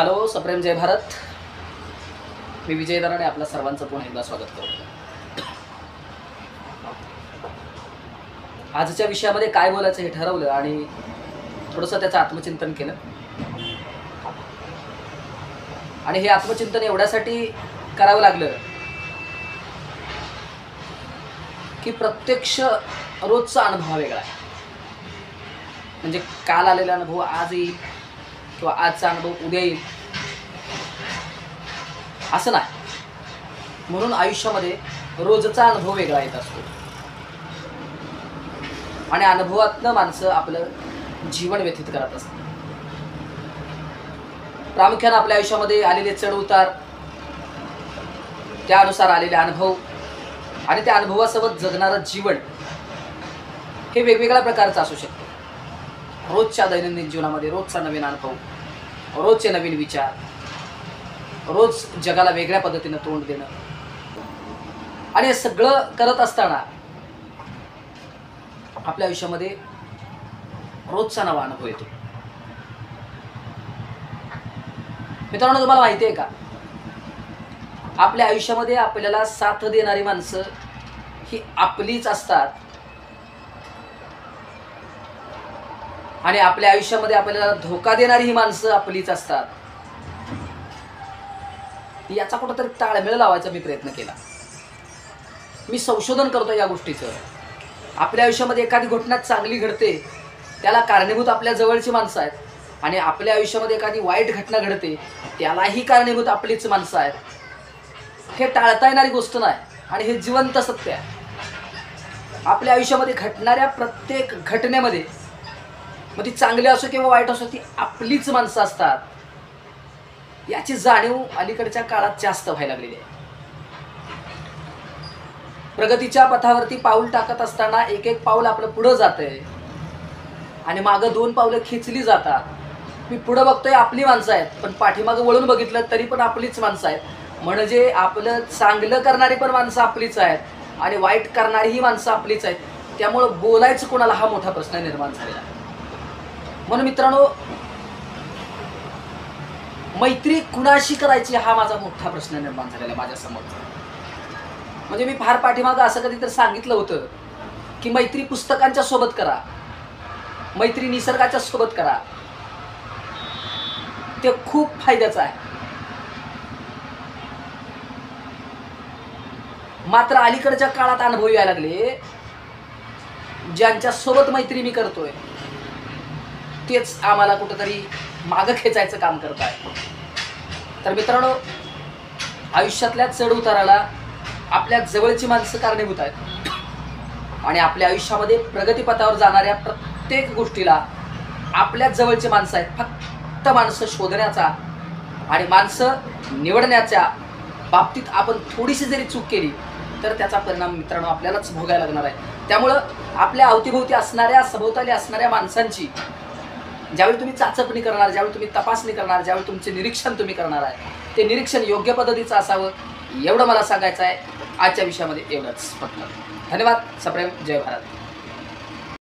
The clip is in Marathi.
हॅलो सप्रेम जय भारत. मी विजय दराने आपल्या सर्वांचं पुन्हा एकदा स्वागत करतो. आजच्या विषयामध्ये काय बोलायचं हे ठरवलं आणि थोडंसं त्याचं आत्मचिंतन केलं. आणि हे आत्मचिंतन एवढ्यासाठी करावं लागलं की प्रत्यक्ष रोजचा अनुभव वेगळा आहे. म्हणजे काल आलेला अनुभव आज येईल किंवा आजचा अनुभव उद्या येईल असं नाही. म्हणून आयुष्यामध्ये रोजचा अनुभव वेगळा येत असतो आणि अनुभवातनं माणसं आपलं जीवन व्यतीत करत असतात. प्रामुख्याने आपल्या आयुष्यामध्ये आलेले चढ उतार, त्यानुसार आलेले अनुभव आणि त्या अनुभवासोबत जगणारं जीवन हे वेगवेगळ्या प्रकारचं असू शकतं. रोजच्या दैनंदिन जीवनामध्ये रोजचा नवीन अनुभव, रोजचे नवीन विचार, रोज जगाला वेगळ्या पद्धतीनं तोंड देणं आणि हे सगळं करत असताना आपल्या आयुष्यामध्ये रोजचा नवा अनुभव येतो. मित्रांनो, तुम्हाला माहिती आहे का, आपल्या आयुष्यामध्ये आपल्याला साथ देणारी माणसं ही आपलीच असतात आणि आपल्या आयुष्यामध्ये आपल्याला धोका देणारी ही माणसं आपलीच असतात. याचा कुठंतरी ताळमेळ लावायचा मी प्रयत्न केला. मी संशोधन करतो या गोष्टीचं. आपल्या आयुष्यामध्ये एखादी घटना चांगली घडते त्याला कारणीभूत आपल्या जवळची माणसं आहेत आणि आपल्या आयुष्यामध्ये एखादी वाईट घटना घडते त्यालाही कारणीभूत आपलीच माणसं आहेत. हे टाळता येणारी गोष्ट नाही आणि हे जिवंत सत्य आहे. आपल्या आयुष्यामध्ये घडणाऱ्या प्रत्येक घटनेमध्ये, मग ती चांगली असो किंवा वाईट असो, ती आपलीच माणसं असतात. याची जाणीव अलीकडच्या काळात जास्त व्हायला लागलेली आहे. प्रगतीच्या पथावरती पाऊल टाकत असताना एक एक पाऊल आपलं पुढं जातंय आणि मागं दोन पावलं खेचली जातात. मी पुढं बघतोय आपली माणसं आहेत, पण पाठीमागं वळून बघितलं तरी पण आपलीच माणसं आहेत. म्हणजे आपलं चांगलं करणारी पण माणसं आपलीच आहेत आणि वाईट करणारीही माणसं आपलीच आहेत. त्यामुळं बोलायचं कोणाला हा मोठा प्रश्न निर्माण झालेला आहे. म्हणून मित्रांनो, मैत्री कुणाशी करायची हा माझा मोठा प्रश्न निर्माण झालेला आहे माझ्यासमोर. म्हणजे मी फार पाठीमागं असं कधी तर सांगितलं होतं की मैत्री पुस्तकांच्या सोबत करा, मैत्री निसर्गाच्या सोबत करा, ते खूप फायद्याचं आहे. मात्र अलीकडच्या काळात अनुभव यायला लागले, ज्यांच्या सोबत मैत्री मी करतोय तेच आम्हाला कुठंतरी मागं खेचायचं काम करत आहे. तर मित्रांनो, आयुष्यातल्या चढ उताराला आपल्या जवळची माणसं कारणीभूत आहेत आणि आपल्या आयुष्यामध्ये प्रगतीपथावर जाणाऱ्या प्रत्येक गोष्टीला आपल्या जवळची माणसं आहेत. फक्त माणसं शोधण्याचा आणि माणसं निवडण्याच्या बाबतीत आपण थोडीशी जरी चूक केली तर त्याचा परिणाम मित्रांनो आपल्यालाच भोगायला लागणार आहे. त्यामुळं आपल्या अवतीभोवती असणाऱ्या, सभोवताली असणाऱ्या माणसांची ज्यावेळी तुम्ही चाचपणी करणार, ज्यावेळी तुम्ही तपासणी करणार, ज्यावेळी तुमचे निरीक्षण तुम्ही करणार आहे, ते निरीक्षण योग्य पद्धतीचं असावं, एवढं मला सांगायचं आहे. आजच्या विषयामध्ये एवढंच फक्त. धन्यवाद. सप्रेम जय भारत.